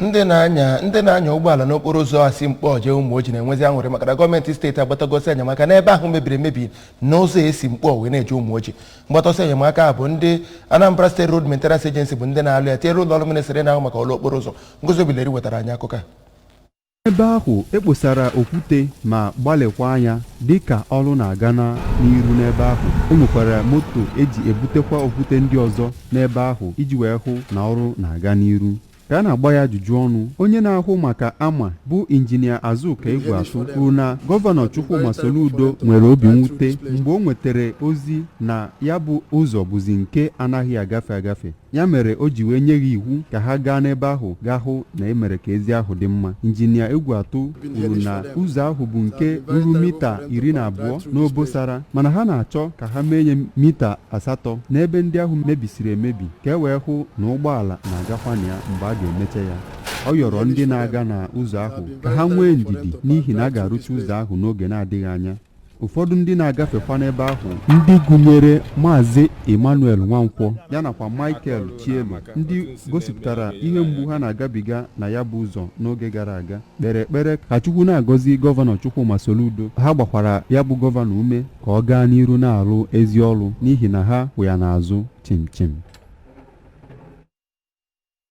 ndị na-anya ụgbọala n'okporo ụzọ asị Nkpor jee Umuoji na-enwezi aṅụrị maka na gọọmenti steeti agbatagosi enyemaka n'ebe ahụ mebiri emebi n'ụzọ esi Nkpor wee na-eje Umuoji. Mgbatọsị enyemaka bụ ndị Anambra State Road Maintenance Agency bụ ndị na-alụ ya tinyere ụlọ ọrụ ministri na-ahụ maka ọrụ okporo ụzọ. Ngozi Obileri wetara anyị akụkọ a. Ebe ahụ ekposara okwute ma gbalịkwa anya dịka ọrụ na-aga n'iru n'ebe ahụ. O nwekwara moto eji ebutekwa okwute ndị ọzọ n'ebe ahụ iji wee hụ na ọrụ na-aga n'iru. Ka a na-agba ya ajụjụ ọnụ, onye na-ahụ maka ama bụ injinia Azuka Egwu-Atụ kwuru na gọvanọ Chukwuma Soludo nwere obi mwute mgbe o nwetara ozi na ya bụ ụzọ bụzi nke anaghị agafe. Ya mere o ji wee nye gị iwu ka ha gaa n'ebe ahụ gaa hụ na emere ka ezi ahụ dị mma. Injinia Egwu-Atụ kwuru na ụzọ ahụ bụ nke ruru mita 12 n'obosara, mana ha na-achọ ka ha menye mita 8 n'ebe ndị ahụ mebisiri emebi ka e wee hụ na ụgbọala na-agakwa na ya mgbe a ga-emeche ya. Ọ yọrọ ndị na-aga n'ụzọ ahụ ka ha nwee ndidi n'ihi na a ga-arụcha ụzọ ahụ n'oge na-adịghị anya. Ụfọdụ ndị na-agafekwa n'ebe ahụ ndị gụnyere Maazị Emmanuel Nwankwọ ya nakwa Michael Chielu, ndị gosipụtara ihe mgbu ha na-agabiga na ya bụ ụzọ n'oge gara aga, kpere ekpere ka Chukwu na-agọzi gọvanọ Chukwuma Soludo. Ha gbakwara ya bụ gọvanọ ume ka ọ gaa n'iru na-arụ ezi ọrụ n'ihi na ha kwụ ya n'azụ chim chim.